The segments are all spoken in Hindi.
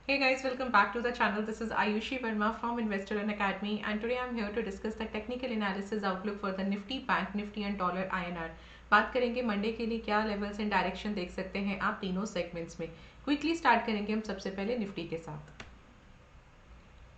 Hey guys, welcome back to the channel. This is Ayushi Verma from Investor and Academy, and today I'm here to discuss the technical analysis outlook for the Nifty, Bank Nifty and Dollar INR. बात करेंगे मंडे के लिए क्या लेवल्स एंड डायरेक्शन देख सकते हैं आप तीनों सेगमेंट्स में. क्विकली स्टार्ट करेंगे हम सबसे पहले निफ्टी के साथ.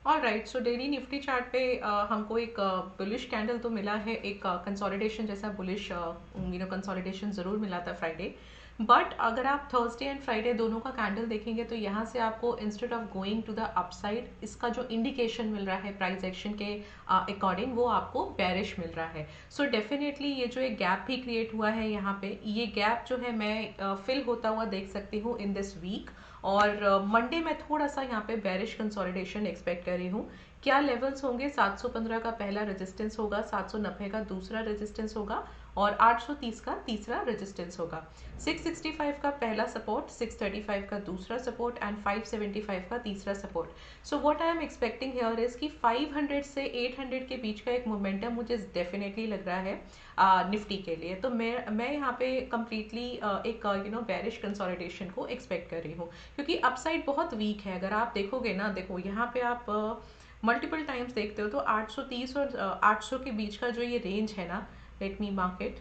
All right, so daily Nifty chart पे हमको एक बुलिश कैंडल तो मिला है, एक कंसोलिडेशन जैसा बुलिश कंसोलिडेशन ज़रूर मिला था फ्राइडे. बट अगर आप थर्सडे एंड फ्राइडे दोनों का कैंडल देखेंगे तो यहाँ से आपको instead of going to the upside, इसका जो इंडिकेशन मिल रहा है प्राइस एक्शन के अकॉर्डिंग वो आपको बेरिश मिल रहा है. सो डेफिनेटली ये जो एक गैप भी क्रिएट हुआ है यहाँ पे, ये गैप जो है मैं फिल होता हुआ देख सकती हूँ इन दिस वीक. और मंडे में थोड़ा सा यहाँ पे बेरिश कंसोलिडेशन एक्सपेक्ट कर रही हूँ. क्या लेवल्स होंगे? 715 का पहला रेजिस्टेंस होगा, 790 का दूसरा रेजिस्टेंस होगा और 830 का तीसरा रेजिस्टेंस होगा. 665 का पहला सपोर्ट, 635 का दूसरा सपोर्ट एंड 575 का तीसरा support. So what I am expecting here is कि 500 से 800 के बीच का एक मोमेंटम मुझे डेफिनेटली लग रहा है निफ्टी के लिए. तो मैं यहाँ पे कम्प्लीटली एक बेरिश कंसोलिडेशन को एक्सपेक्ट कर रही हूँ, क्योंकि अपसाइड बहुत वीक है. अगर आप देखोगे ना, देखो यहाँ पे आप मल्टीपल टाइम्स देखते हो तो 830 और 800 के बीच का जो ये रेंज है ना, लेट मी मार्क इट,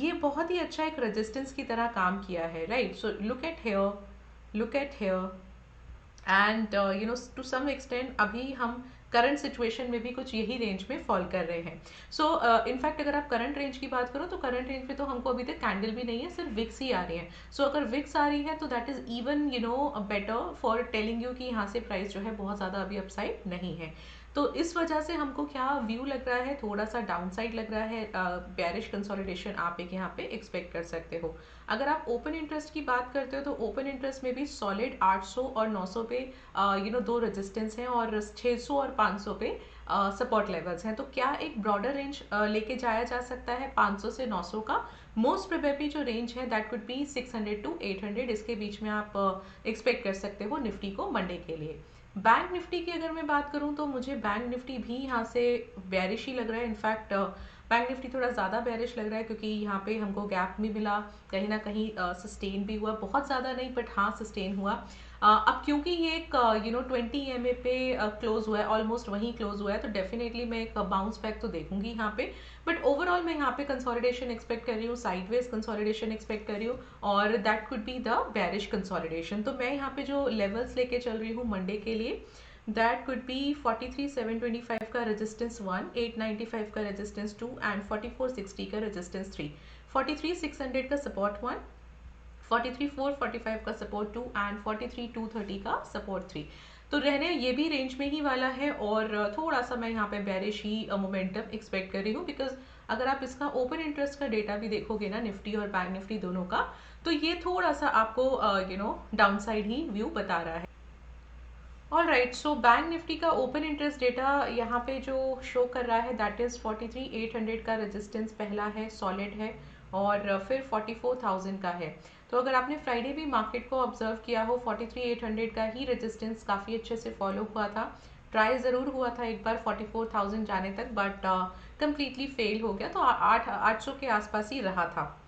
ये बहुत ही अच्छा एक रेजिस्टेंस की तरह काम किया है. Right, so look at here, look at here and to some extent अभी हम करंट सिचुएशन में भी कुछ यही रेंज में फॉल कर रहे हैं. सो इनफैक्ट अगर आप करंट रेंज की बात करो तो करंट रेंज पे तो हमको अभी तक कैंडल भी नहीं है, सिर्फ विक्स ही आ रही है. सो अगर विक्स आ रही है तो that is even better for telling you कि यहाँ से प्राइस जो है बहुत ज़्यादा अभी अपसाइड नहीं है. तो इस वजह से हमको क्या व्यू लग रहा है, थोड़ा सा डाउनसाइड लग रहा है. बेरिश कंसोलिडेशन आप एक यहाँ पे एक्सपेक्ट कर सकते हो. अगर आप ओपन इंटरेस्ट की बात करते हो तो ओपन इंटरेस्ट में भी सॉलिड 800 और 900 पे दो रेजिस्टेंस हैं और 600 और 500 पे सपोर्ट लेवल्स हैं. तो क्या एक ब्रॉडर रेंज लेके जाया जा सकता है 500 से 900 का? मोस्ट प्रोबेबली जो रेंज है दैट कुड बी 600 टू 800, इसके बीच में आप एक्सपेक्ट कर सकते हो निफ्टी को मंडे के लिए. बैंक निफ्टी की अगर मैं बात करूं तो मुझे बैंक निफ्टी भी यहाँ से बेरिश ही लग रहा है. इनफैक्ट बैंक निफ्टी थोड़ा ज़्यादा बेरिश लग रहा है, क्योंकि यहाँ पे हमको गैप भी मिला, कहीं ना कहीं सस्टेन भी हुआ, बहुत ज़्यादा नहीं बट हाँ सस्टेन हुआ. अब क्योंकि ये एक 20 EMA पे क्लोज हुआ है, ऑलमोस्ट वहीं क्लोज हुआ है, तो डेफिनेटली मैं एक बाउंस बैक तो देखूंगी यहाँ पे. बट ओवरऑल मैं यहाँ पे कंसोलिडेशन एक्सपेक्ट कर रही हूँ, साइडवेज कंसोलिडेशन एक्सपेक्ट कर रही हूँ, और that could be the bearish consolidation. तो मैं यहाँ पे जो लेवल्स लेके चल रही हूँ मंडे के लिए, दैट कुड बी 43,725 का रेजिस्टेंस 1, 895 का रेजिस्टेंस 2 एंड 4460 का रेजिस्टेंस 3, 43,600 का सपोर्ट 1, 43,445 का सपोर्ट 2 एंड 43,230 का सपोर्ट 3. तो रहने ये भी रेंज में ही वाला है, और थोड़ा सा मैं यहाँ पे बेरिश ही मोमेंटम एक्सपेक्ट कर रही हूँ, बिकॉज अगर आप इसका ओपन इंटरेस्ट का डेटा भी देखोगे ना, निफ्टी और बैंक निफ्टी दोनों का, तो ये थोड़ा सा आपको डाउनसाइड ही व्यू बता रहा है. All right, so bank Nifty का ओपन इंटरेस्ट डेटा यहाँ पे जो शो कर रहा है दैट इज 43,800 का रेजिस्टेंस पहला है, सॉलिड है, और फिर 44,000 का है. तो अगर आपने फ्राइडे भी मार्केट को ऑब्जर्व किया हो, 43,800 का ही रेजिस्टेंस काफ़ी अच्छे से फॉलो हुआ था. ट्राई ज़रूर हुआ था एक बार 44,000 जाने तक, बट कंप्लीटली फेल हो गया, तो 800 के आसपास ही रहा था.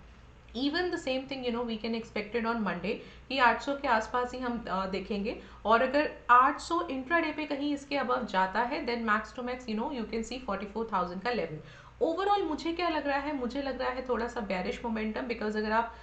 Even the same thing we can expected on Monday कि 800 के आसपास ही हम देखेंगे. और अगर 800 इंट्राडे पे कहीं इसके अबव जाता है then max to max you can see 44,000 का लेवल. ओवरऑल मुझे क्या लग रहा है, मुझे लग रहा है थोड़ा सा बेरिश मोमेंटम, बिकॉज अगर आप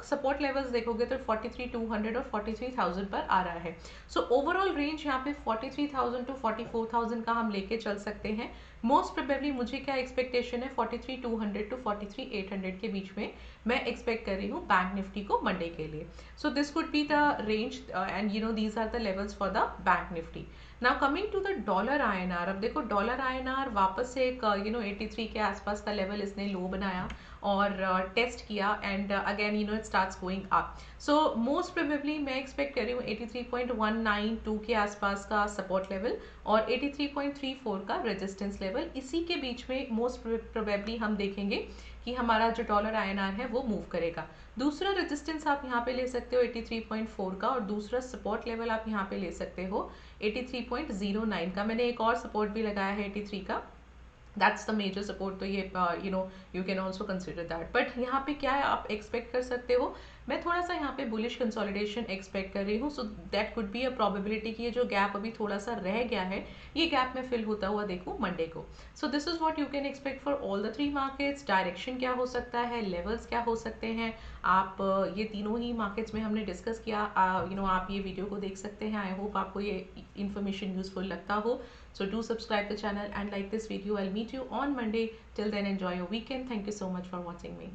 सपोर्ट लेवल्स देखोगे तो 43,200 और 43,000 पर आ रहा है. सो ओवरऑल रेंज यहाँ पे 43,000 टू 44,000 का हम लेके चल सकते हैं. मोस्ट प्रोबेबली मुझे क्या एक्सपेक्टेशन है, 43,200 टू 43,800 के बीच में मैं एक्सपेक्ट कर रही हूँ बैंक निफ्टी को मंडे के लिए. So this could be the range and these are the levels for the Bank Nifty. Now coming to the dollar INR, अब देखो डॉलर आईएनआर वापस से एक 83 के आसपास का लेवल इसने लो बनाया और टेस्ट किया, and again it starts going up. So most probably मैं एक्सपेक्ट कर रही हूँ 83.192 के आसपास का सपोर्ट लेवल और 83.34 का रेजिस्टेंस लेवल. इसी के बीच में मोस्ट प्रोबेबली हम देखेंगे कि हमारा जो डॉलर आईएनआर है वो मूव करेगा. दूसरा रेजिस्टेंस आप यहाँ पे ले सकते हो 83.4 का, और दूसरा सपोर्ट लेवल आप यहाँ पे ले सकते हो 83.09 का. मैंने एक और सपोर्ट भी लगाया है 83 का, दैट्स द मेजर सपोर्ट. तो ये you can also consider that. But यहाँ पे क्या है, आप एक्सपेक्ट कर सकते हो मैं थोड़ा सा यहाँ पे बुलिश कंसोलिडेशन एक्सपेक्ट कर रही हूँ, so that could be a probability कि ये जो गैप अभी थोड़ा सा रह गया है ये गैप में फिल होता हुआ देखूँ मंडे को। So this is what you can expect for all the three markets. Direction क्या हो सकता है, लेवल्स क्या हो सकते हैं, आप ये तीनों ही मार्केट्स में हमने डिस्कस किया। आप ये वीडियो को देख सकते हैं। आई होप आपको ये इन्फॉर्मेशन यूजफुल लगता हो। So do subscribe the channel and like this video. I'll meet you on Monday. Till then, enjoy your weekend. Thank you so much for watching me.